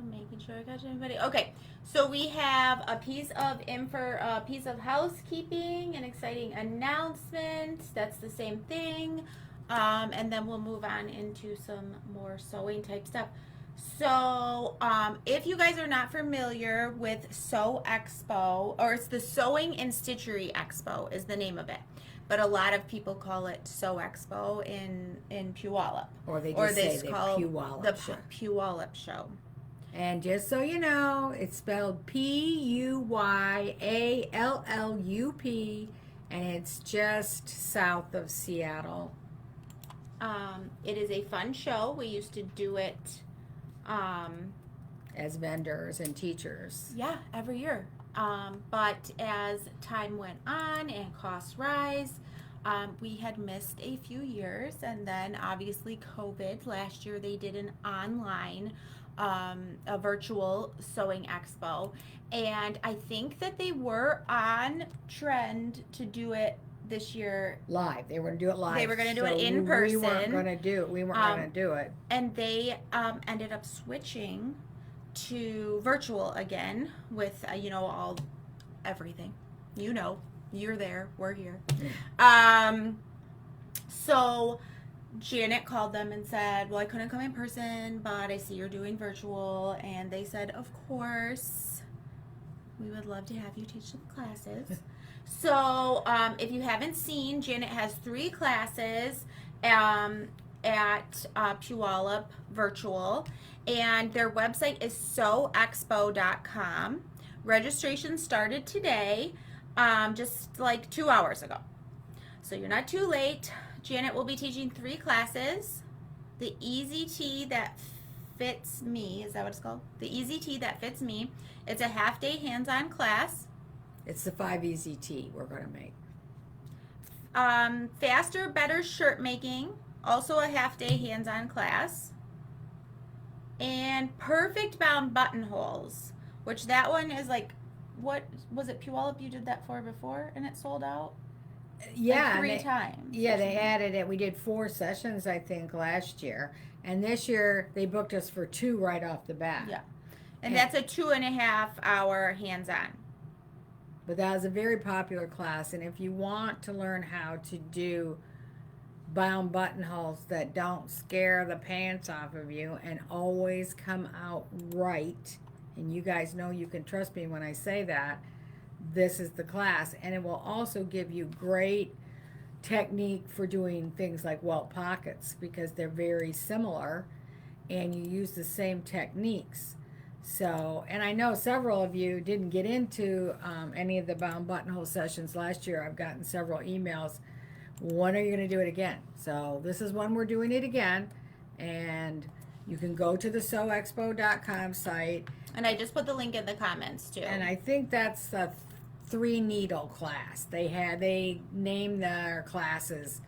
Making sure I got anybody. Okay, so we have a piece of housekeeping, an exciting announcement. That's the same thing, and then we'll move on into some more sewing type stuff. So, if you guys are not familiar with Sew Expo, or it's the Sewing and Stitchery Expo, is the name of it, but a lot of people call it Sew Expo in Puyallup, Or they just say the Puyallup show. Puyallup Show. And just so you know, it's spelled Puyallup, and it's just south of Seattle. It is a fun show. We used to do it, As vendors and teachers. yeah, every year. But as time went on and costs rise, we had missed a few years, and then obviously COVID. Last year they did an online, a virtual sewing expo, and I think that they were on trend to do it this year. Live. They were going to do it live. They were going to do it in person. We weren't going to do it. We weren't going to do it. And they ended up switching to virtual again with everything. You're there, we're here. So Janet called them and said, well, I couldn't come in person, but I see you're doing virtual. And they said, of course, we would love to have you teach some classes. So if you haven't seen, Janet has 3 classes at Puyallup Virtual, and their website is sewexpo.com. Registration started today, just like 2 hours ago. So you're not too late. Janet will be teaching 3 classes. The Easy Tee That Fits Me, is that what it's called? The Easy Tee That Fits Me. It's a half-day hands-on class. It's the 5 Easy Tee we're going to make. Faster, Better Shirt Making, also a half-day hands-on class. And Perfect Bound Buttonholes, which that one is like, what was it, Puyallup you did that for before and it sold out? Yeah. Like 3 times. Yeah, they added it. We did 4 sessions, I think, last year. And this year, they booked us for 2 right off the bat. Yeah. And that's a 2.5-hour hands-on. But that was a very popular class. And if you want to learn how to do bound buttonholes that don't scare the pants off of you and always come out right, and you guys know you can trust me when I say that, this is the class. And it will also give you great technique for doing things like welt pockets, because they're very similar and you use the same techniques. So, and I know several of you didn't get into any of the bound buttonhole sessions last year. I've gotten several emails. When are you going to do it again? So this is when we're doing it again. And you can go to the sewexpo.com site. And I just put the link in the comments too. And I think that's a 3 needle class. They name their classes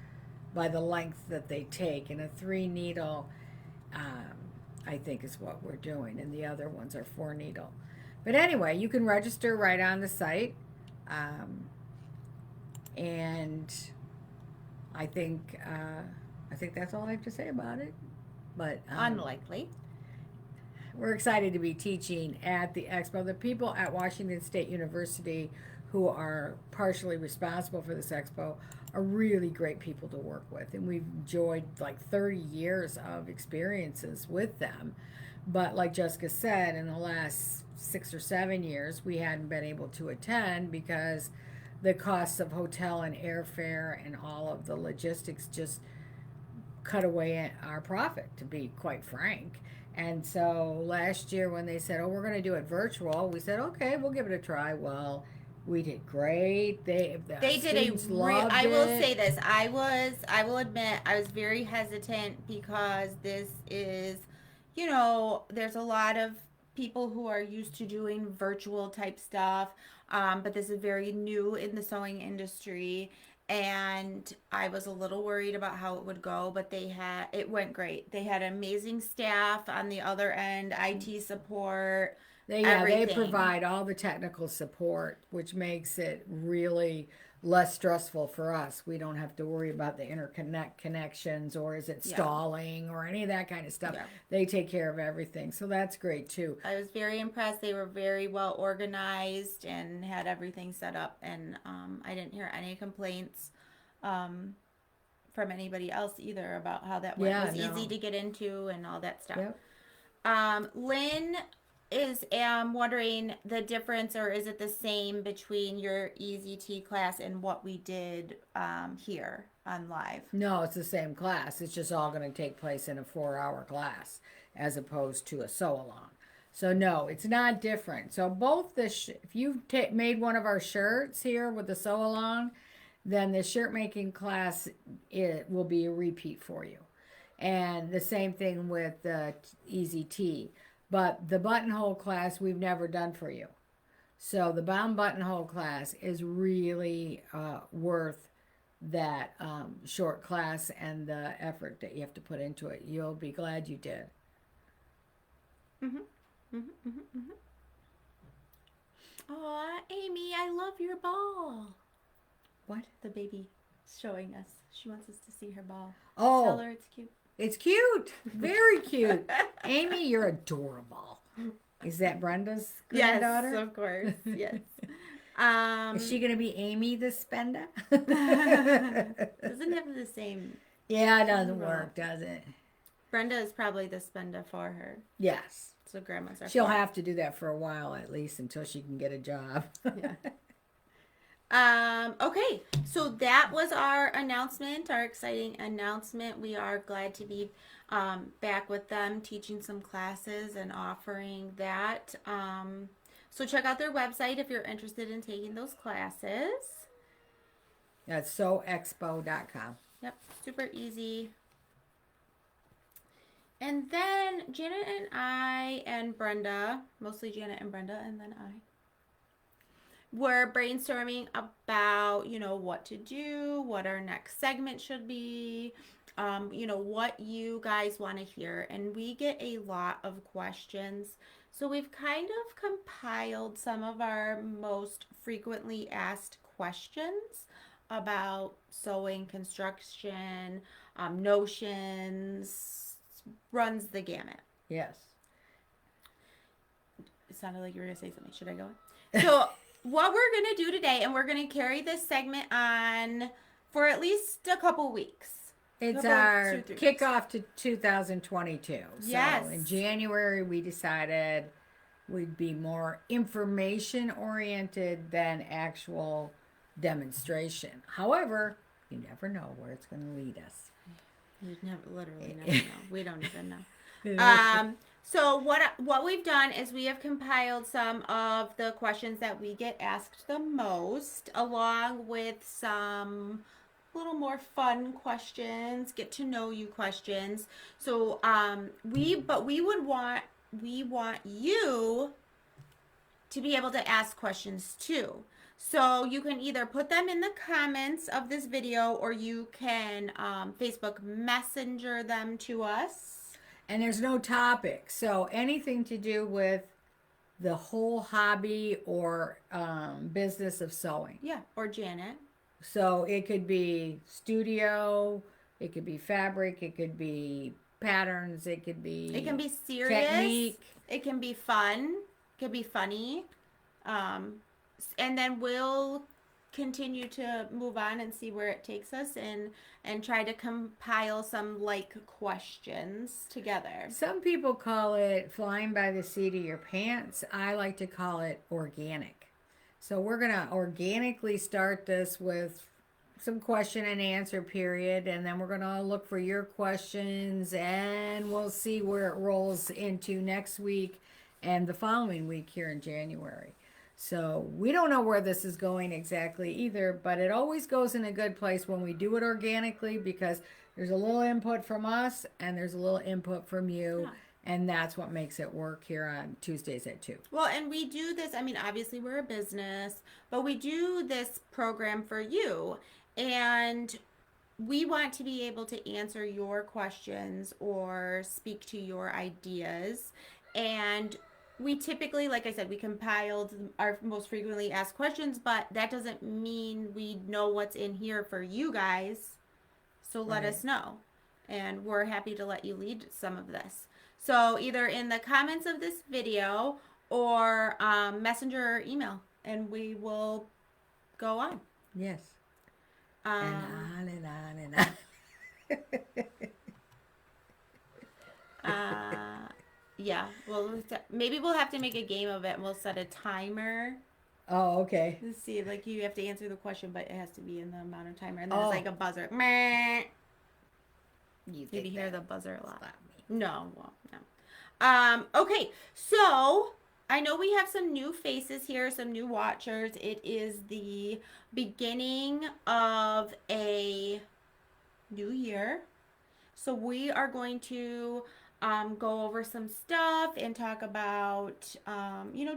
by the length that they take. And a 3 needle, I think, is what we're doing. And the other ones are 4 needle. But anyway, you can register right on the site. And I think that's all I have to say about it. But unlikely. We're excited to be teaching at the Expo. The people at Washington State University who are partially responsible for this Expo are really great people to work with. And we've enjoyed like 30 years of experiences with them. But like Jessica said, in the last 6 or 7 years, we hadn't been able to attend because the costs of hotel and airfare and all of the logistics just cut away our profit, to be quite frank. And so last year when they said, oh, we're going to do it virtual, we said, okay, we'll give it a try. Well, we did great. They did I will say this. I will admit, I was very hesitant because this is, there's a lot of people who are used to doing virtual type stuff, but this is very new in the sewing industry. And I was a little worried about how it would go, but it went great. They had amazing staff on the other end, IT support. They provide all the technical support, which makes it really less stressful for us. We don't have to worry about the connections, or is it stalling or any of that kind of stuff. Yeah. They take care of everything. So that's great too. I was very impressed. They were very well organized and had everything set up, and I didn't hear any complaints from anybody else either about how that went. Yeah, It was no. easy to get into and all that stuff. Yep. Lynn is wondering the difference, or is it the same between your EZT class and what we did here on live? No, it's the same class. It's just all going to take place in a 4-hour class as opposed to a sew along. So no, it's not different. So both if you made one of our shirts here with the sew along, then the shirt making class, it will be a repeat for you. And the same thing with the EZT. But the buttonhole class we've never done for you. So the bound buttonhole class is really worth that short class and the effort that you have to put into it. You'll be glad you did. Aw, Amy, I love your ball. What? The baby showing us. She wants us to see her ball. Oh, Tell her it's cute. It's cute. Very cute. Amy, you're adorable. Is that Brenda's granddaughter? Yes, of course. Yes. Is she going to be Amy the Spenda? Doesn't have the same. Yeah, it doesn't work, does it? Brenda is probably the Spenda for her. Yes. So grandma's are. She'll have to do that for a while at least until she can get a job. Yeah. Okay, so that was our announcement, our exciting announcement. We are glad to be back with them, teaching some classes and offering that. So check out their website if you're interested in taking those classes. That's sewexpo.com. Yep, super easy. And then Janet and I and Brenda, mostly Janet and Brenda, and then I, we're brainstorming about, what to do, what our next segment should be, what you guys want to hear. And we get a lot of questions. So we've kind of compiled some of our most frequently asked questions about sewing, construction, notions, runs the gamut. Yes. It sounded like you were going to say something. Should I go? So what we're going to do today, and we're going to carry this segment on for at least a couple weeks. It's our kickoff to 2022. Yes. So in January, we decided we'd be more information oriented than actual demonstration. However, you never know where it's going to lead us. You literally never know. We don't even know. So what we've done is we have compiled some of the questions that we get asked the most, along with some little more fun questions, get to know you questions. So we want you to be able to ask questions too. So you can either put them in the comments of this video, or you can Facebook Messenger them to us. And there's no topic. So anything to do with the whole hobby or business of sewing. Yeah, or Janet. So it could be studio, it could be fabric, it could be patterns, it could be... It can be serious. Technique. It can be fun. It can be funny. And then we'll continue to move on and see where it takes us, and try to compile some questions together. Some people call it flying by the seat of your pants. I like to call it organic. So we're going to organically start this with some question and answer period, and then we're going to look for your questions, and we'll see where it rolls into next week and the following week here in January. So we don't know where this is going exactly either, but it always goes in a good place when we do it organically, because there's a little input from us and there's a little input from you. Yeah. And that's what makes it work here on Tuesdays at 2. Well, and we do this, obviously we're a business, but we do this program for you. And we want to be able to answer your questions or speak to your ideas. And we typically, like I said, we compiled our most frequently asked questions, but that doesn't mean we know what's in here for you guys. So let Right. us know. And we're happy to let you lead some of this. So either in the comments of this video or messenger or email, and we will go on. Yes. And Um, on and on and on. yeah, well, maybe we'll have to make a game of it and we'll set a timer Oh, okay. to see. Like, you have to answer the question, but it has to be in the amount of timer. And then Oh, it's like a buzzer. Meh. you Maybe think hear that the buzzer a lot. stop me? No, well, no. Okay, so I know we have some new faces here, some new watchers. It is the beginning of a new year. So we are going to go over some stuff and talk about,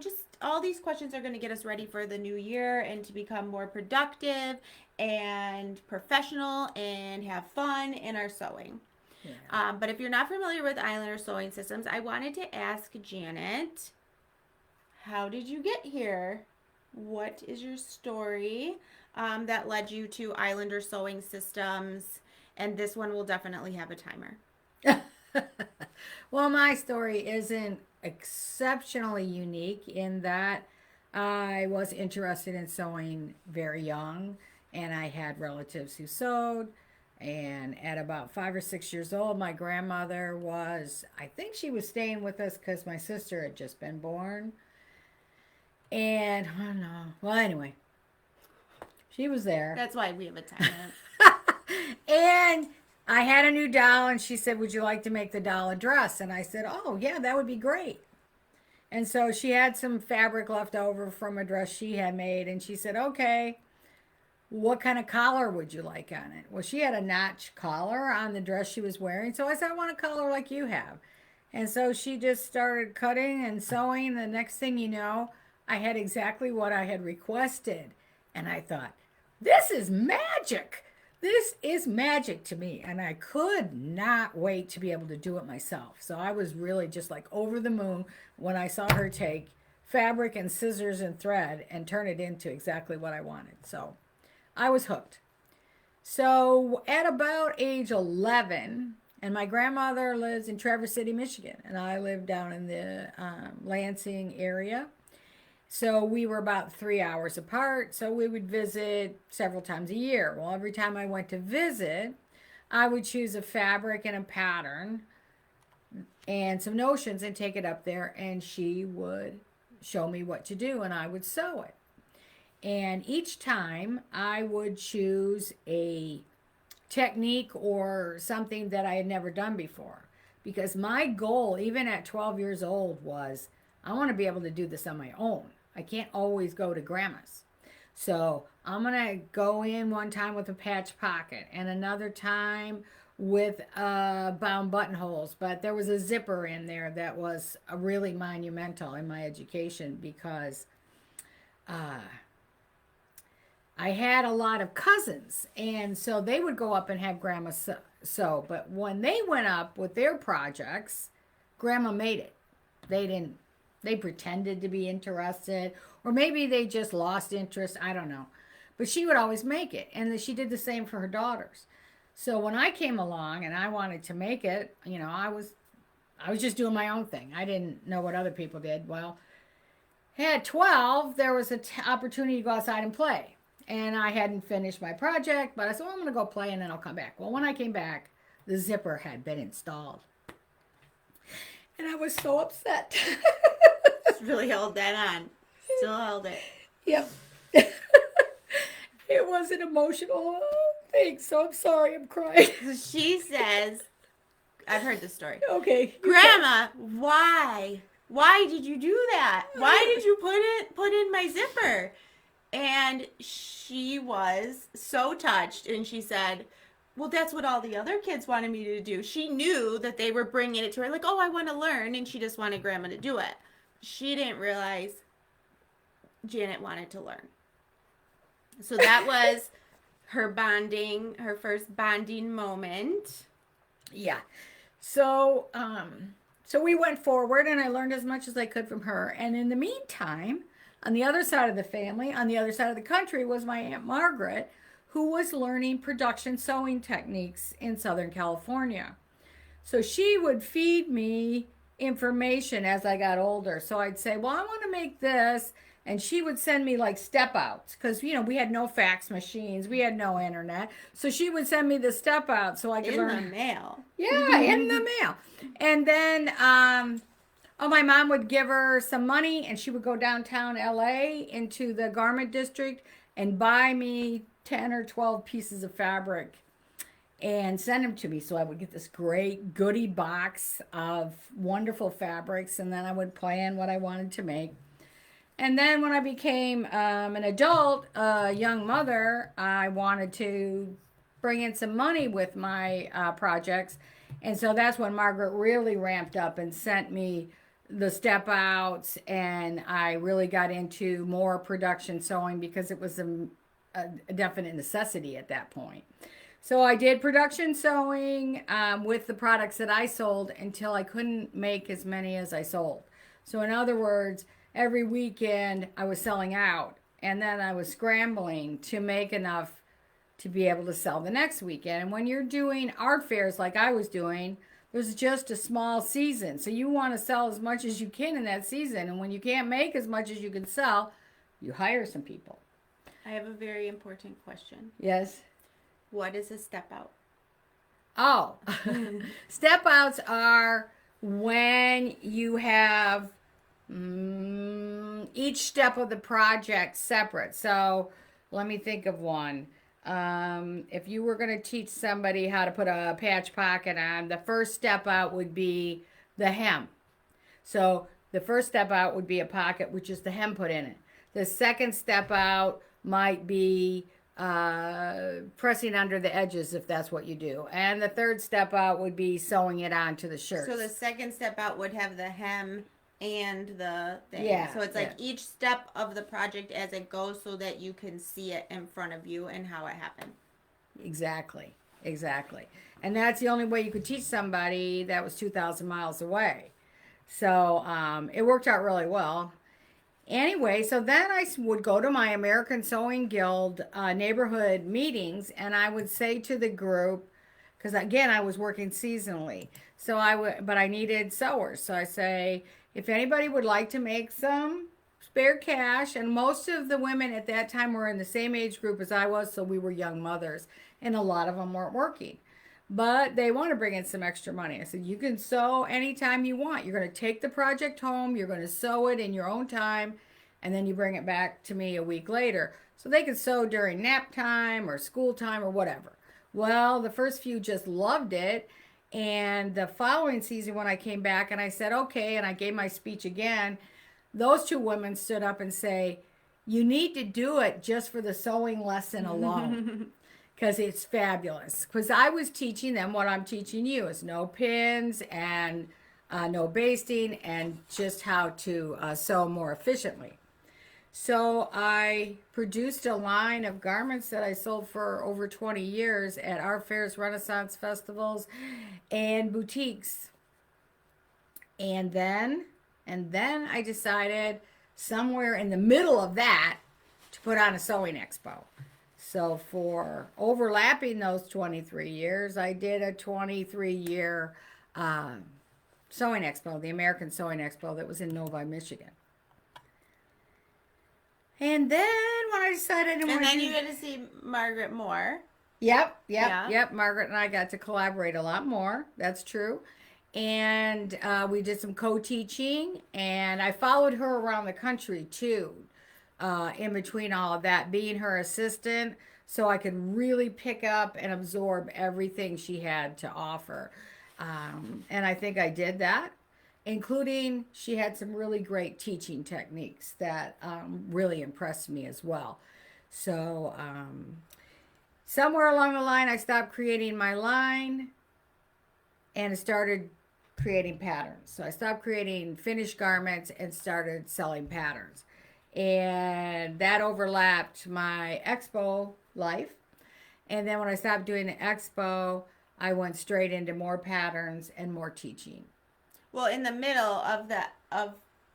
just all these questions are going to get us ready for the new year and to become more productive and professional and have fun in our sewing. Yeah. But if you're not familiar with Islander sewing systems, I wanted to ask Janet, how did you get here? What is your story that led you to Islander sewing systems? And this one will definitely have a timer. Well, my story isn't exceptionally unique in that I was interested in sewing very young, and I had relatives who sewed. And at about 5 or 6 years old, my grandmother was, I think she was staying with us because my sister had just been born. And I don't know. Well, anyway, she was there. That's why we have a timer. And I had a new doll, and she said, "Would you like to make the doll a dress?" And I said, "Oh, yeah, that would be great." And so she had some fabric left over from a dress she had made, and she said, "Okay, what kind of collar would you like on it?" Well, she had a notch collar on the dress she was wearing, so I said, "I want a collar like you have." And so she just started cutting and sewing. The next thing you know, I had exactly what I had requested. And I thought, this is magic. This is magic to me. And I could not wait to be able to do it myself. So I was really just like over the moon when I saw her take fabric and scissors and thread and turn it into exactly what I wanted. So I was hooked. So at about age 11, and my grandmother lives in Traverse City, Michigan, and I live down in the Lansing area. So we were about 3 hours apart. So we would visit several times a year. Well, every time I went to visit, I would choose a fabric and a pattern and some notions and take it up there, and she would show me what to do, and I would sew it. And each time I would choose a technique or something that I had never done before. Because my goal, even at 12 years old, was I want to be able to do this on my own. I can't always go to grandma's. So I'm going to go in one time with a patch pocket and another time with bound buttonholes. But there was a zipper in there that was really monumental in my education because uh, I had a lot of cousins, and so they would go up and have grandma sew. But when they went up with their projects, grandma made it. They didn't, they pretended to be interested, or maybe they just lost interest. I don't know. But she would always make it, and she did the same for her daughters. So when I came along and I wanted to make it, I was just doing my own thing. I didn't know what other people did. Well, at 12, there was an opportunity to go outside and play. And I hadn't finished my project, but I said, well, I'm going to go play and then I'll come back. Well, when I came back, the zipper had been installed. And I was so upset. Just really held that on. Still held it. Yep. It was an emotional thing, so I'm sorry, I'm crying. She says, I've heard this story. Okay. Grandma, why? Why did you do that? Why did you put in my zipper? And she was so touched, and she said, well, that's what all the other kids wanted me to do. She knew that they were bringing it to her, like, oh, I want to learn, and she just wanted Grandma to do it. She didn't realize Janet wanted to learn. So that was her first bonding moment. Yeah. So, So we went forward, and I learned as much as I could from her. And in the meantime, on the other side of the family, on the other side of the country, was my Aunt Margaret, who was learning production sewing techniques in Southern California. So she would feed me information as I got older. So I'd say, well, I want to make this. And she would send me like step outs because, we had no fax machines, we had no internet. So she would send me the step out so I could learn. In the mail. Yeah, in the mail. And then, my mom would give her some money and she would go downtown LA into the garment district and buy me 10 or 12 pieces of fabric and send them to me. So I would get this great goodie box of wonderful fabrics, and then I would plan what I wanted to make. And then when I became an adult, a young mother, I wanted to bring in some money with my projects. And so that's when Margaret really ramped up and sent me the step outs, and I really got into more production sewing because it was a definite necessity at that point. So I did production sewing with the products that I sold until I couldn't make as many as I sold. So in other words, every weekend I was selling out, and then I was scrambling to make enough to be able to sell the next weekend. And when you're doing art fairs like I was doing, there's just a small season. So you want to sell as much as you can in that season. And when you can't make as much as you can sell, you hire some people. I have a very important question. Yes. What is a step out? Oh, step outs are when you have each step of the project separate. So let me think of one. If you were going to teach somebody how to put a patch pocket on, the first step out would be the hem. So the first step out would be a pocket, which is the hem put in it. The second step out might be pressing under the edges, if that's what you do. And the third step out would be sewing it onto the shirt. So the second step out would have the hem and the thing. Yeah. So it's like each step of the project as it goes so that you can see it in front of you and how it happened. Exactly. And that's the only way you could teach somebody that was 2,000 miles away. So it worked out really well. Anyway, so then I would go to my American Sewing Guild neighborhood meetings, and I would say to the group, because again, I was working seasonally, but I needed sewers. So I say, if anybody would like to make some spare cash, and most of the women at that time were in the same age group as I was, so we were young mothers, and a lot of them weren't working. But they want to bring in some extra money. I said, you can sew anytime you want. You're going to take the project home. You're going to sew it in your own time. And then you bring it back to me a week later. So they could sew during nap time or school time or whatever. Well, the first few just loved it. And the following season when I came back and I said, okay, and I gave my speech again, those two women stood up and say, you need to do it just for the sewing lesson alone. Because it's fabulous. Because I was teaching them what I'm teaching you is no pins and no basting and just how to sew more efficiently. So I produced a line of garments that I sold for over 20 years at art fairs, Renaissance festivals, and boutiques. And then I decided somewhere in the middle of that to put on a sewing expo. So for overlapping those 23 years, I did a 23-year sewing expo, the American Sewing Expo that was in Novi, Michigan. And then when I decided... And then you got to see Margaret more. Yep. Margaret and I got to collaborate a lot more. That's true. And we did some co-teaching, and I followed her around the country too. In between all of that, being her assistant, so I could really pick up and absorb everything she had to offer. And I think I did that, including she had some really great teaching techniques that really impressed me as well. So somewhere along the line, I stopped creating my line and started creating patterns. So I stopped creating finished garments and started selling patterns. And that overlapped my Expo life. And then when I stopped doing the Expo, I went straight into more patterns and more teaching. Well, in the middle of the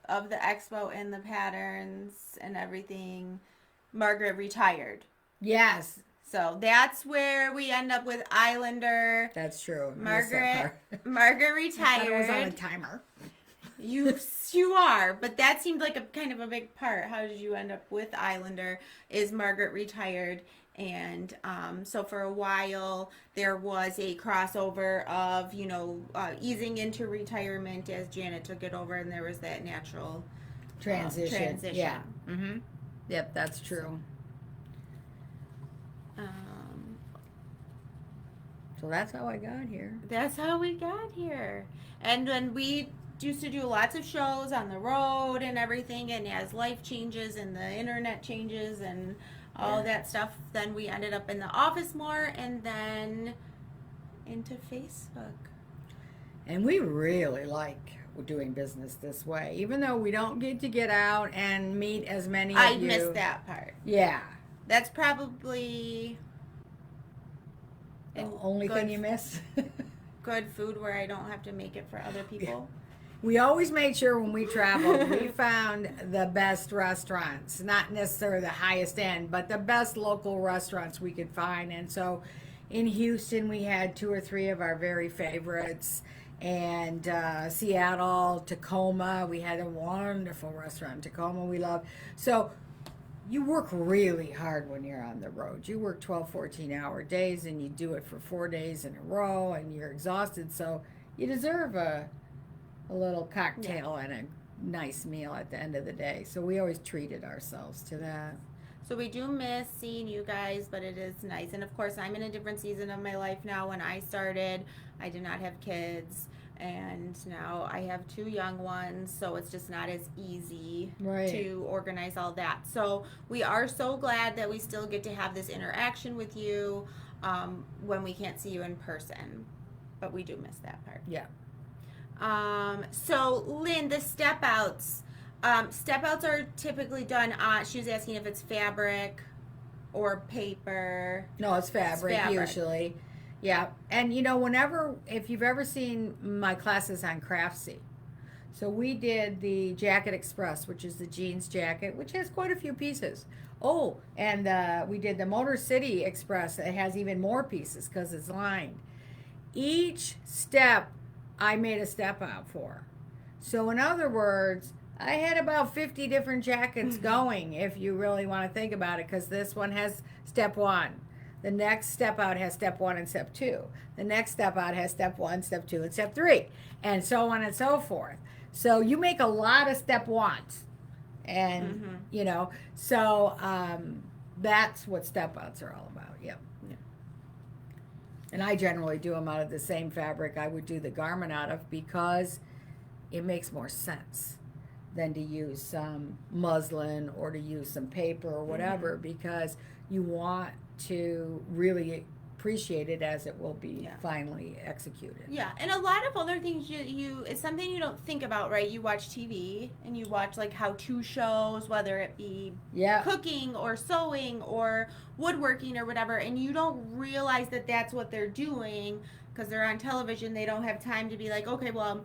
expo and the patterns and everything, Margaret retired. Yes, So that's where we end up with Islander. that's true. Margaret Margaret I thought it was on a retired. timer. You are, but that seemed like a kind of a big part. How did you end up with Islander? Is Margaret retired? And so for a while there was a crossover of easing into retirement as Janet took it over, and there was that natural transition. Yeah. Mm-hmm. Yep, that's true. So that's how I got here. That's how we got here. And when we used to do lots of shows on the road and everything, and as life changes and the internet changes and all that stuff, then we ended up in the office more and then into Facebook. And we really like doing business this way, even though we don't get out and meet as many of you. I missed that part. Yeah. That's probably The only thing you miss. good food where I don't have to make it for other people. We always made sure when we traveled, we found the best restaurants, not necessarily the highest end, but the best local restaurants we could find. And so in Houston, we had 2 or 3 of our very favorites. And Seattle, Tacoma, we had a wonderful restaurant in Tacoma we love. So you work really hard when you're on the road. You work 12, 14-hour days, and you do it for 4 days in a row, and you're exhausted. So you deserve a little cocktail and a nice meal at the end of the day. So we always treated ourselves to that. So we do miss seeing you guys, but it is nice. And of course, I'm in a different season of my life now. When I started, I did not have kids, and now I have 2 young ones, so it's just not as easy to organize all that. So we are so glad that we still get to have this interaction with you when we can't see you in person, but we do miss that part. Yeah. So Lynn, the step outs are typically done on, she was asking if it's fabric or paper. No, it's fabric. Usually. Yeah. And if you've ever seen my classes on Craftsy, so we did the Jacket Express, which is the jeans jacket, which has quite a few pieces. Oh, and we did the Motor City Express. It has even more pieces because it's lined. Each step I made a step out for. So in other words, I had about 50 different jackets going, if you really want to think about it, because this one has step 1. The next step out has step 1 and step 2. The next step out has step 1, step 2, and step 3, and so on and so forth. So you make a lot of step 1s, and so that's what step outs are all about. Yep. Yeah. And I generally do them out of the same fabric I would do the garment out of, because it makes more sense than to use some muslin or to use some paper or whatever, because you want to really appreciate it as it will be finally executed. Yeah, and a lot of other things it's something you don't think about, right? You watch TV and you watch like how-to shows, whether it be cooking or sewing or woodworking or whatever, and you don't realize that that's what they're doing because they're on television. They don't have time to be like, okay, well,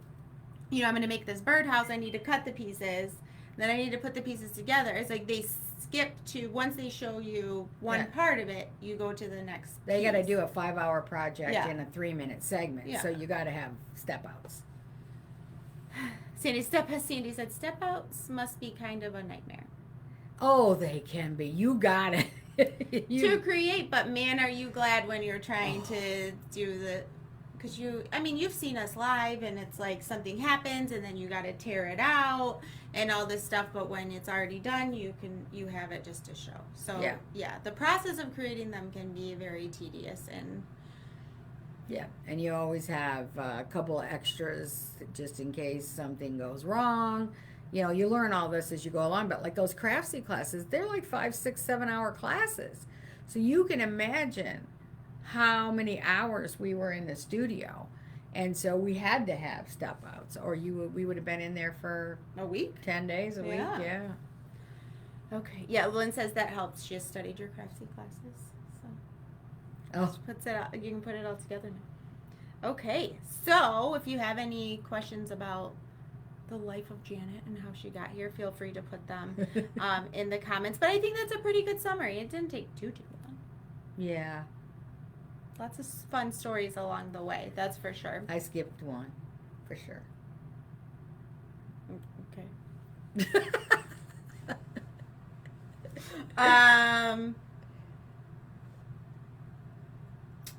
I'm going to make this birdhouse. I need to cut the pieces. Then I need to put the pieces together. It's like they skip to, once they show you one part of it, you go to the next They got to do a 5-hour project in a 3-minute segment. Yeah. So you got to have step outs. Sandy said step outs must be kind of a nightmare. Oh, they can be. You got it. To create, but man, are you glad when you're trying to do the... Because you've seen us live, and it's like something happens, and then you got to tear it out and all this stuff. But when it's already done, you have it just to show. So the process of creating them can be very tedious and and you always have a couple of extras just in case something goes wrong. You learn all this as you go along. But like those Craftsy classes, they're like 5, 6, 7-hour classes. So you can imagine how many hours we were in the studio, and so we had to have step outs, or we would have been in there for a week, 10 days a week. Okay. Lynn says that helps. She has studied your Craftsy classes, so puts it out. You can put it all together Okay, so if you have any questions about the life of Janet and how she got here, feel free to put them in the comments. But I think that's a pretty good summary. It didn't take too long. Yeah. Lots of fun stories along the way, that's for sure. I skipped one, for sure. Okay. Um.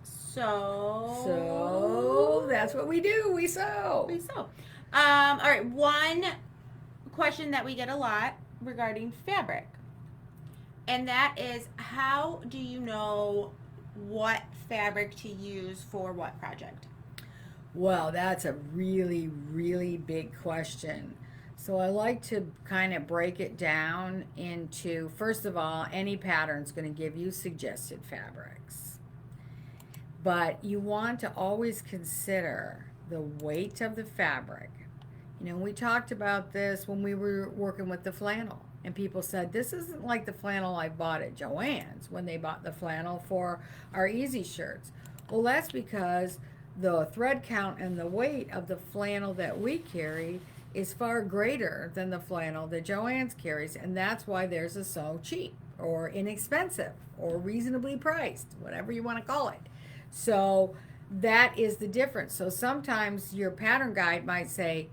So that's what we do. We sew. We sew. All right. One question that we get a lot regarding fabric, and that is, how do you know what fabric to use for what project? Well, that's a really, really big question. So I like to kind of break it down into, first of all, any pattern's going to give you suggested fabrics. But you want to always consider the weight of the fabric. You know, we talked about this when we were working with the flannel. And people said, this isn't like the flannel I bought at Joann's when they bought the flannel for our easy shirts. Well, that's because the thread count and the weight of the flannel that we carry is far greater than the flannel that Joann's carries. And that's why theirs is so cheap or inexpensive or reasonably priced, whatever you want to call it. So that is the difference. So sometimes your pattern guide might say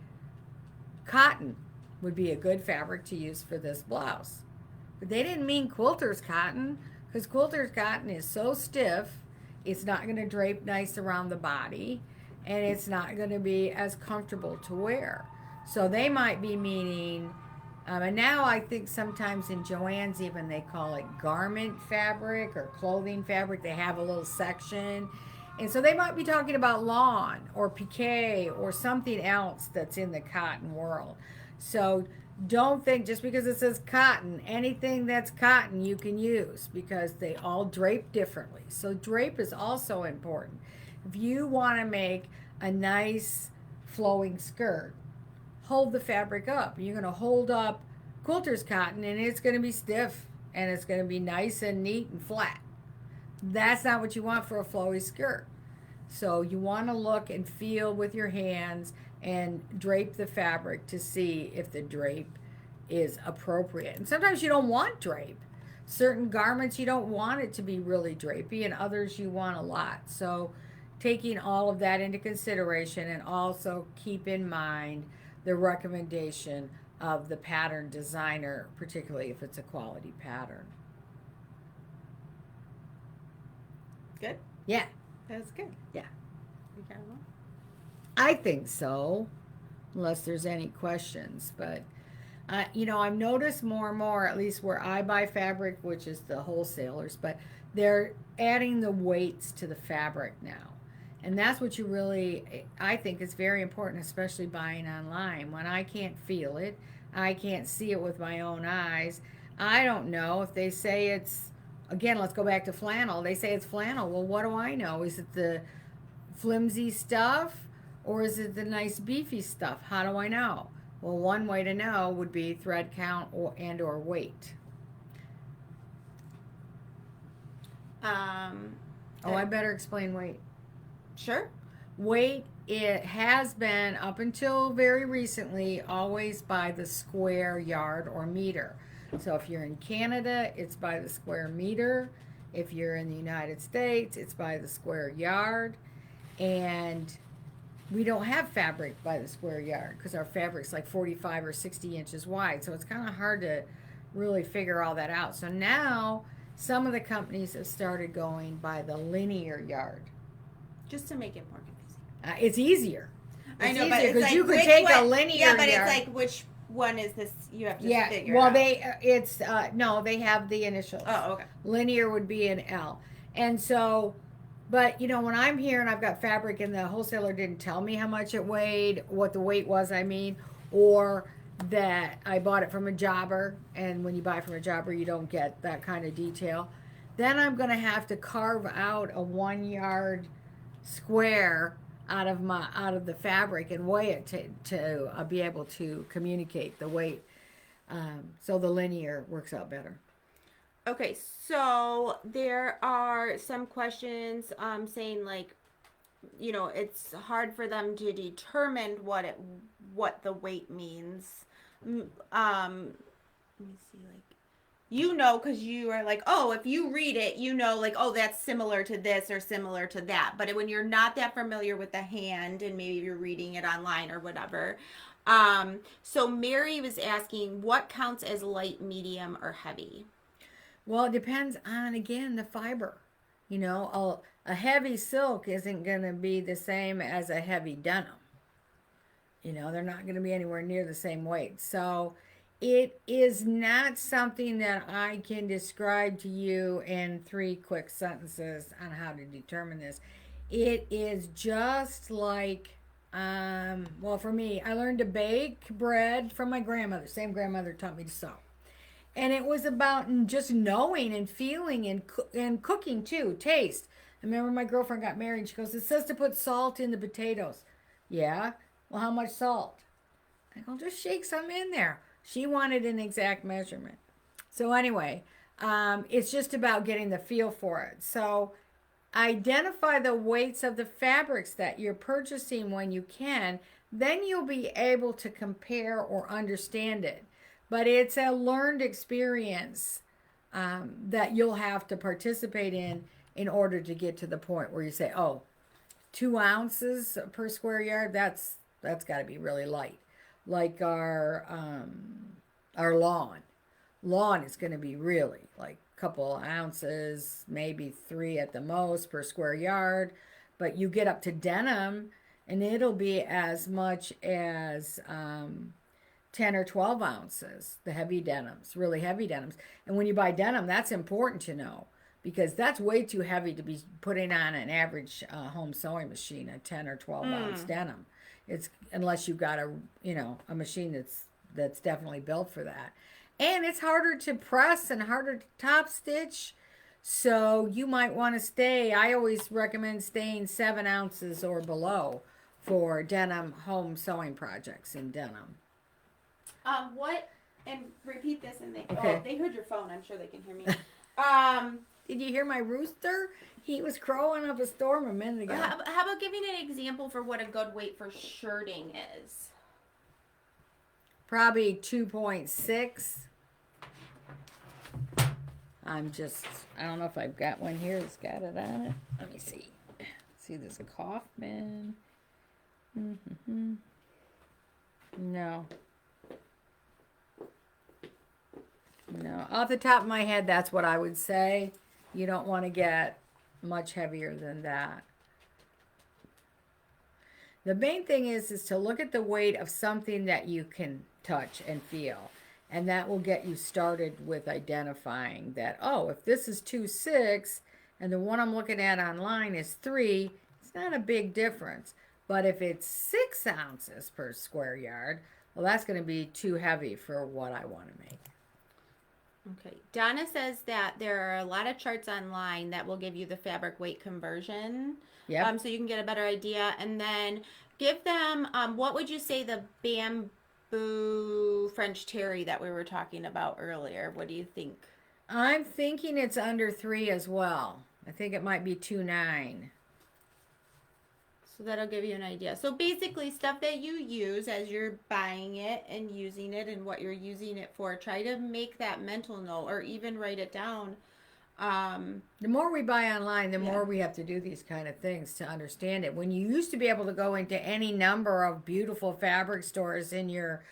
cotton would be a good fabric to use for this blouse. But they didn't mean quilter's cotton, because quilter's cotton is so stiff, it's not going to drape nice around the body, and it's not going to be as comfortable to wear. So they might be meaning, and now I think sometimes in Joann's even they call it garment fabric or clothing fabric. They have a little section. And so they might be talking about lawn or piqué or something else that's in the cotton world. So don't think just because it says cotton, anything that's cotton you can use, because they all drape differently. So drape is also important. If you want to make a nice flowing skirt, hold the fabric up. You're going to hold up quilter's cotton and it's going to be stiff and it's going to be nice and neat and flat. That's not what you want for a flowy skirt. So you want to look and feel with your hands and drape the fabric to see if the drape is appropriate. And sometimes you don't want drape. Certain garments you don't want it to be really drapey, and others you want a lot. So taking all of that into consideration, and also keep in mind the recommendation of the pattern designer, particularly if it's a quality pattern. Good? Yeah. That's good. Yeah. You got one? I think so, unless there's any questions. But, I've noticed more and more, at least where I buy fabric, which is the wholesalers, but they're adding the weights to the fabric now. And that's what you really, I think is very important, especially buying online. When I can't feel it, I can't see it with my own eyes. I don't know if they say it's, again, let's go back to flannel. They say it's flannel. Well, what do I know? Is it the flimsy stuff or is it the nice beefy stuff? How do I know? Well, one way to know would be thread count or weight. I better explain weight. Sure. Weight, it has been, up until very recently, always by the square yard or meter. So if you're in Canada, it's by the square meter. If you're in the United States, it's by the square yard. And we don't have fabric by the square yard because our fabric's like 45 or 60 inches wide. So it's kind of hard to really figure all that out. So now some of the companies have started going by the linear yard. Just to make it more confusing. It's easier. I know, but it's because like, you could take a linear Yeah, but yard. it's like, which one is this? You have to figure Well, out. no, they have the initials. Oh, okay. Linear would be an L. And so, but when I'm here and I've got fabric and the wholesaler didn't tell me how much it weighed, what the weight was, or that I bought it from a jobber, and when you buy from a jobber, you don't get that kind of detail, then I'm going to have to carve out a 1 yard square out of the fabric and weigh it to be able to communicate the weight. So the linear works out better. Okay, so there are some questions saying like it's hard for them to determine what the weight means. Let me see, like, because you are like, oh, if you read it, like, oh, that's similar to this or similar to that. But when you're not that familiar with the hand and maybe you're reading it online or whatever. So Mary was asking, what counts as light, medium, or heavy? Well, it depends on, again, the fiber. A heavy silk isn't going to be the same as a heavy denim. They're not going to be anywhere near the same weight. So it is not something that I can describe to you in 3 quick sentences on how to determine this. It is just like, well, for me, I learned to bake bread from my grandmother. Same grandmother taught me to sew. And it was about just knowing and feeling and cooking too, taste. I remember my girlfriend got married. She goes, it says to put salt in the potatoes. Yeah? Well, how much salt? I go, just shake some in there. She wanted an exact measurement. So anyway, it's just about getting the feel for it. So identify the weights of the fabrics that you're purchasing when you can. Then you'll be able to compare or understand it. But it's a learned experience that you'll have to participate in order to get to the point where you say, oh, 2 ounces per square yard, that's got to be really light. Like our lawn. Lawn is going to be really like a couple ounces, maybe 3 at the most per square yard. But you get up to denim, and it'll be as much as 10 or 12 ounces, the heavy denims, really heavy denims. And when you buy denim, that's important to know because that's way too heavy to be putting on an average home sewing machine, a 10 or 12 ounce denim. It's unless you've got a machine that's definitely built for that. And it's harder to press and harder to top stitch. So you might want to stay, I always recommend staying 7 ounces or below for denim home sewing projects in denim. And repeat this and Okay. they heard your phone. I'm sure they can hear me. Did you hear my rooster? He was crowing up a storm a minute ago. How about giving an example for what a good weight for shirting is? Probably 2.6. I don't know if I've got one here that's got it on it. Let me see. See, there's a Kaufman. Mm-hmm. No. No. Off the top of my head, that's what I would say. You don't want to get much heavier than that. The main thing is to look at the weight of something that you can touch and feel. And that will get you started with identifying that, oh, if this is 2.6 and the one I'm looking at online is 3, it's not a big difference. But if it's 6 ounces per square yard, well, that's going to be too heavy for what I want to make. Okay. Donna says that there are a lot of charts online that will give you the fabric weight conversion. Yep. So you can get a better idea. And then give them, what would you say the bamboo French terry that we were talking about earlier? What do you think? I'm thinking it's under 3 as well. I think it might be 2.9. So that'll give you an idea. So basically stuff that you use as you're buying it and using it and what you're using it for. Try to make that mental note or even write it down. The more we buy online, the more we have to do these kind of things to understand it. When you used to be able to go into any number of beautiful fabric stores in your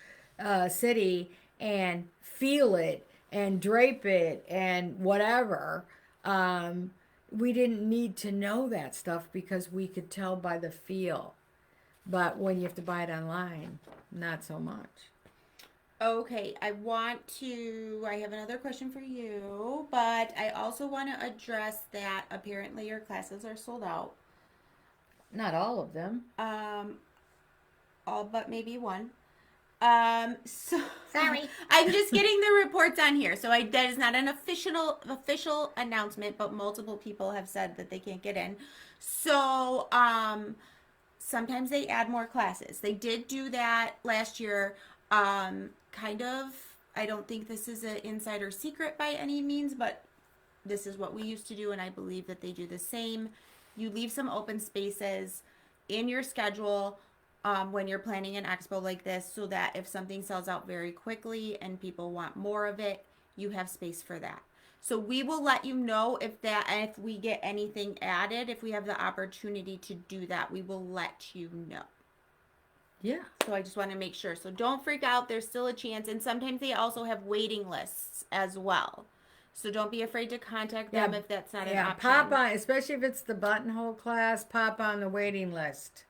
city and feel it and drape it and whatever, we didn't need to know that stuff because we could tell by the feel. But when you have to buy it online, not so much. Okay, I have another question for you, but I also want to address that apparently your classes are sold out. Not all of them. All but maybe one. So Sorry. I'm just getting the reports on here. So that is not an official announcement, but multiple people have said that they can't get in. So, sometimes they add more classes. They did do that last year. Kind of, I don't think this is an insider secret by any means, but this is what we used to do, and I believe that they do the same you leave some open spaces in your schedule when you're planning an expo like this, so that if something sells out very quickly and people want more of it, you have space for that. So we will let you know if we get anything added, if we have the opportunity to do that, we will let you know. Yeah. So I just want to make sure. So don't freak out. There's still a chance. And sometimes they also have waiting lists as well. So don't be afraid to contact them if that's not an option. Pop on, especially if it's the buttonhole class, pop on the waiting list.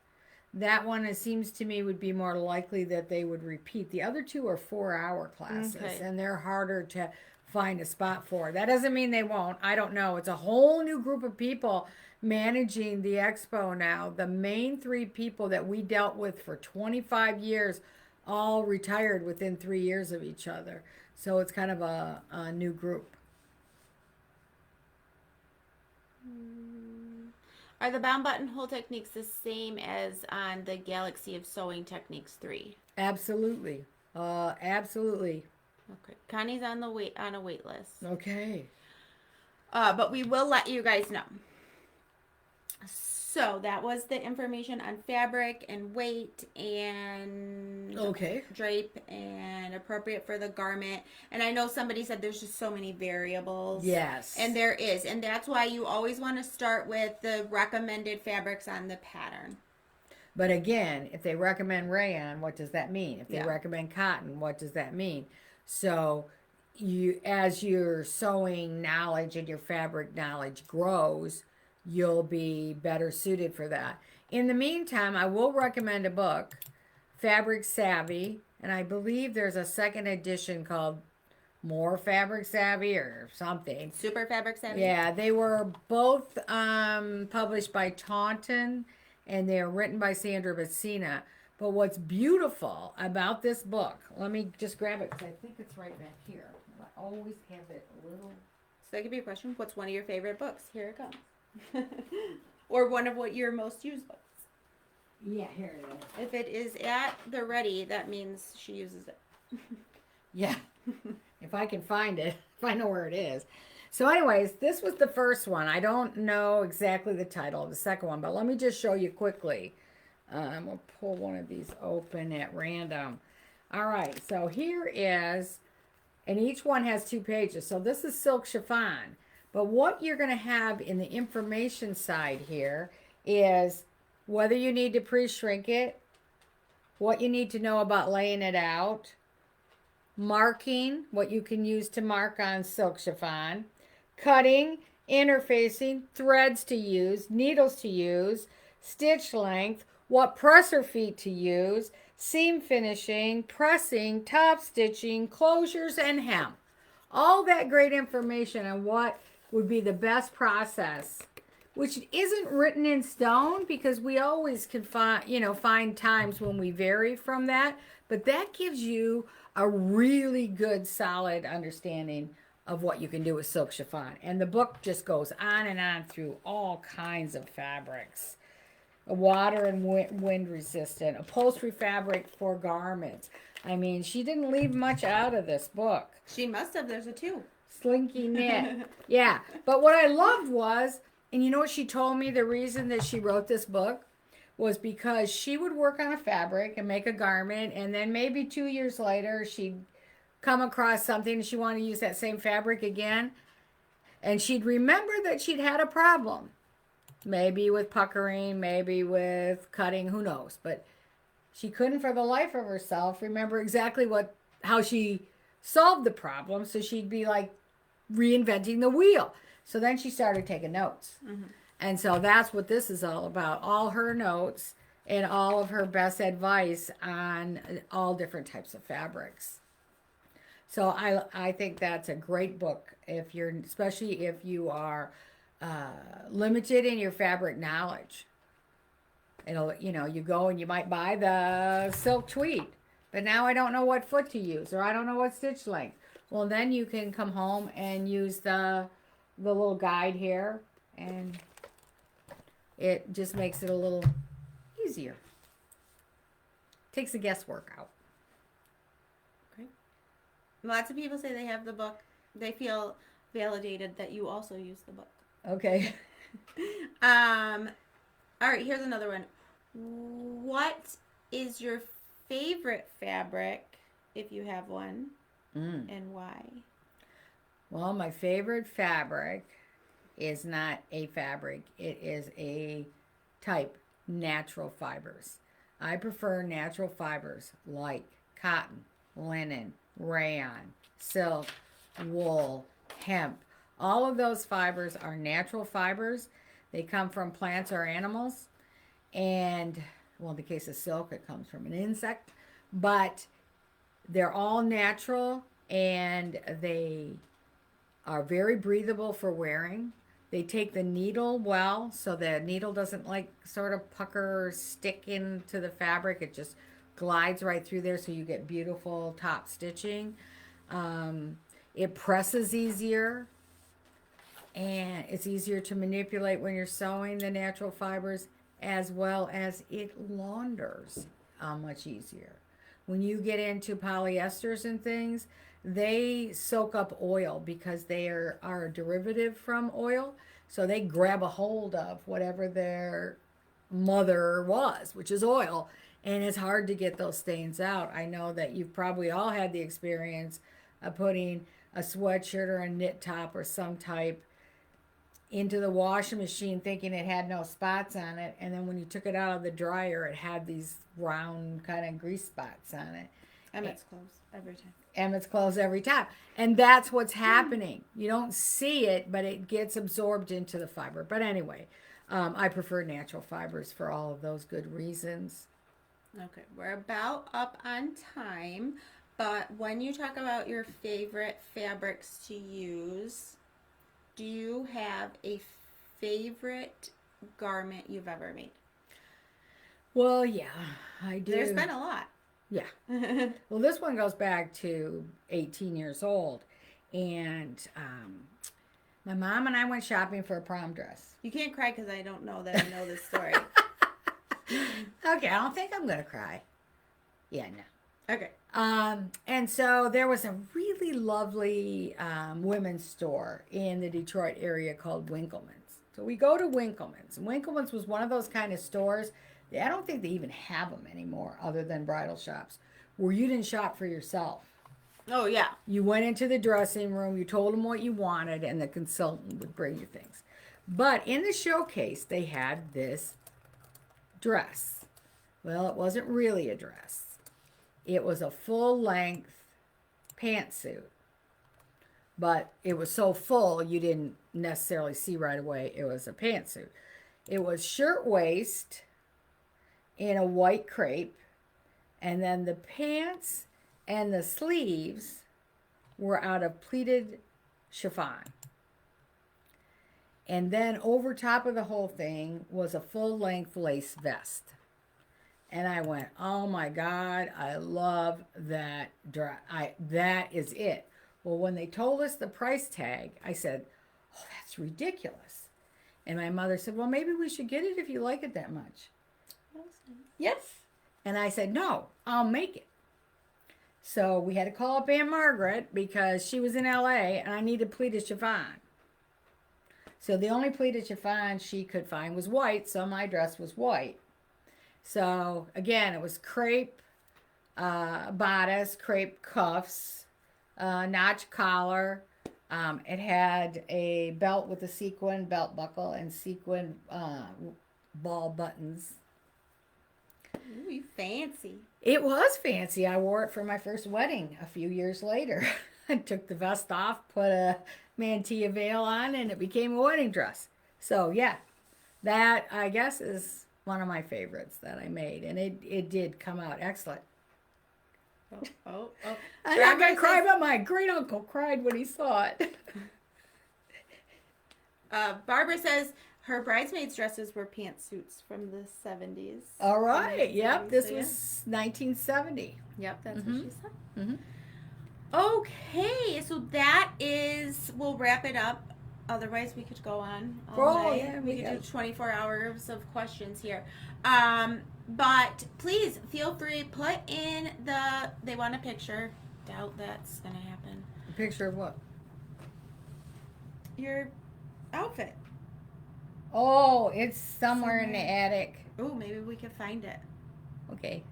That one, it seems to me, would be more likely that they would repeat. The other two are 4-hour classes, Okay. and they're harder to find a spot for. That doesn't mean they won't. I don't know. It's a whole new group of people managing the expo now. The main 3 people that we dealt with for 25 years all retired within 3 years of each other. So it's kind of a new group. Are the bound buttonhole techniques the same as on the Galaxy of Sewing Techniques 3? Absolutely. Absolutely. Okay. Connie's on a wait list. Okay. But we will let you guys know. So that was the information on fabric and weight and drape and appropriate for the garment. And I know somebody said there's just so many variables. Yes. And there is. And that's why you always want to start with the recommended fabrics on the pattern. But again, if they recommend rayon, what does that mean? If they recommend cotton, what does that mean? So as your sewing knowledge and your fabric knowledge grows, you'll be better suited for that. In the meantime, I will recommend a book, Fabric Savvy, and I believe there's a second edition called More Fabric Savvy or something. Super Fabric Savvy? Yeah, they were both published by Taunton, and they're written by Sandra Bacina. But what's beautiful about this book, let me just grab it because I think it's right back here. I always have it a little... So that could be a question. What's one of your favorite books? Here it comes. Or one of what your most used books. Yeah, here it is. If it is at the ready, that means she uses it. Yeah. If I can find it, if I know where it is. So anyways, this was the first one. I don't know exactly the title of the second one, but let me just show you quickly. We'll pull one of these open at random. All right, so here is, and each one has 2 pages. So this is silk chiffon. But what you're going to have in the information side here is whether you need to pre-shrink it, what you need to know about laying it out, marking, what you can use to mark on silk chiffon, cutting, interfacing, threads to use, needles to use, stitch length, what presser feet to use, seam finishing, pressing, top stitching, closures, and hem. All that great information on what would be the best process, which isn't written in stone because we always can find times when we vary from that, but that gives you a really good solid understanding of what you can do with silk chiffon. And the book just goes on and on through all kinds of fabrics. Water and wind resistant, upholstery fabric for garments. I mean, she didn't leave much out of this book. She must have. There's a 2. Slinky knit. Yeah. But what I loved was, and you know what she told me the reason that she wrote this book was because she would work on a fabric and make a garment, and then maybe 2 years later she'd come across something and she wanted to use that same fabric again, and she'd remember that she'd had a problem. Maybe with puckering, maybe with cutting, who knows. But she couldn't for the life of herself remember exactly how she solved the problem, so she'd be like reinventing the wheel. So then she started taking notes. Mm-hmm. And so that's what this is all about. All her notes and all of her best advice on all different types of fabrics. So I think that's a great book especially if you are limited in your fabric knowledge. You go and you might buy the silk tweed, but now I don't know what foot to use, or I don't know what stitch length. Well, then you can come home and use the little guide here, and it just makes it a little easier. Takes the guesswork out. Okay. Lots of people say they have the book. They feel validated that you also use the book. Okay. All right, here's another one. What is your favorite fabric, if you have one, and why? Well, my favorite fabric is not a fabric. It is a type, natural fibers. I prefer natural fibers like cotton, linen, rayon, silk, wool, hemp. All of those fibers are natural fibers. They come from plants or animals. And, well, in the case of silk, it comes from an insect. But they're all natural and they are very breathable for wearing. They take the needle well, so the needle doesn't like sort of pucker or stick into the fabric. It just glides right through there, so you get beautiful top stitching. It presses easier, and it's easier to manipulate when you're sewing the natural fibers, as well as it launders much easier. When you get into polyesters and things, they soak up oil because they are a derivative from oil. So they grab a hold of whatever their mother was, which is oil, and it's hard to get those stains out. I know that you've probably all had the experience of putting a sweatshirt or a knit top or some type into the washing machine thinking it had no spots on it, and then when you took it out of the dryer it had these round kind of grease spots on it. Emmett's clothes every time. Emmett's clothes every time. And that's what's happening. You don't see it, but it gets absorbed into the fiber. But anyway, I prefer natural fibers for all of those good reasons. Okay, we're about up on time, but when you talk about your favorite fabrics to use, do you have a favorite garment you've ever made? Well, yeah, I do. There's been a lot. Yeah. Well, this one goes back to 18 years old. And my mom and I went shopping for a prom dress. You can't cry because I don't know that I know this story. Okay, I don't think I'm going to cry. Yeah, no. Okay. And so there was a really lovely women's store in the Detroit area called Winkleman's. So we go to Winkleman's. And Winkleman's was one of those kind of stores. I don't think they even have them anymore other than bridal shops where you didn't shop for yourself. Oh, yeah. You went into the dressing room, you told them what you wanted, and the consultant would bring you things. But in the showcase, they had this dress. Well, it wasn't really a dress. It was a full-length pantsuit. But it was so full, you didn't necessarily see right away it was a pantsuit. It was shirtwaist in a white crepe, and then the pants and the sleeves were out of pleated chiffon. And then over top of the whole thing was a full-length lace vest. And I went, oh my God, I love that dress. That is it. Well, when they told us the price tag, I said, oh, that's ridiculous. And my mother said, well, maybe we should get it if you like it that much. Yes. And I said, no, I'll make it. So we had to call up Aunt Margaret because she was in LA and I needed pleated chiffon. So the only pleated chiffon she could find was white, so my dress was white. So again, it was crepe bodice, crepe cuffs, notch collar. It had a belt with a sequin belt buckle and sequin ball buttons. Ooh, you fancy. It was fancy. I wore it for my first wedding a few years later. I took the vest off, put a mantilla veil on, and it became a wedding dress. So yeah, that I guess is one of my favorites that I made, and it did come out excellent. Oh. I'm not going to cry, but my great uncle cried when he saw it. Barbara says her bridesmaids' dresses were pantsuits from the 70s. All right. Yep. This so, was 1970. Yep, that's what she said. Mm-hmm. Okay, so that is, we'll wrap it up. Otherwise, we could go on all night. Yeah, we could do 24 hours of questions here. But please feel free, put in they want a picture. Doubt that's going to happen. A picture of what? Your outfit. Oh, it's somewhere in the Somewhere. attic. Oh, maybe we could find it. Okay.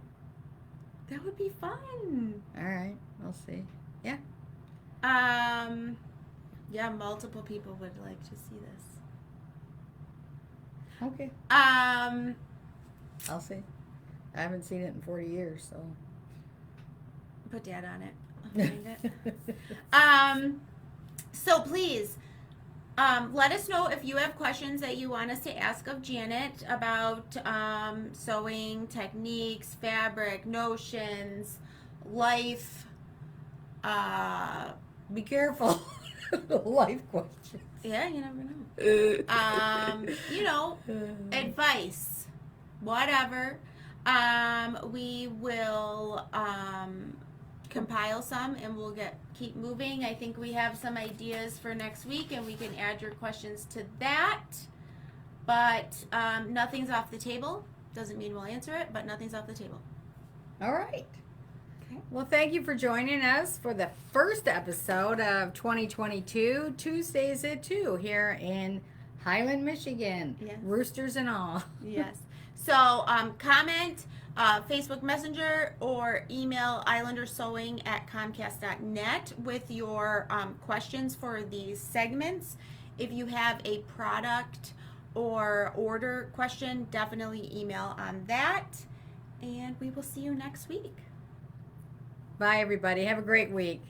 That would be fun. All right. We'll see. Yeah, multiple people would like to see this. Okay. I'll see. I haven't seen it in 40 years, so. Put Dad on it. I'll find it. So please, let us know if you have questions that you want us to ask of Janet about sewing techniques, fabric, notions, life. Be careful. Life questions. Yeah, you never know. You know, advice, whatever. We will compile some and we'll keep moving. I think we have some ideas for next week and we can add your questions to that. But nothing's off the table. Doesn't mean we'll answer it, but nothing's off the table. All right. Okay. Well, thank you for joining us for the first episode of 2022, Tuesdays at 2 here in Highland, Michigan. Yes. Roosters and all. Yes. So comment, Facebook Messenger, or email islandersewing@comcast.net with your questions for these segments. If you have a product or order question, definitely email on that. And we will see you next week. Bye, everybody. Have a great week.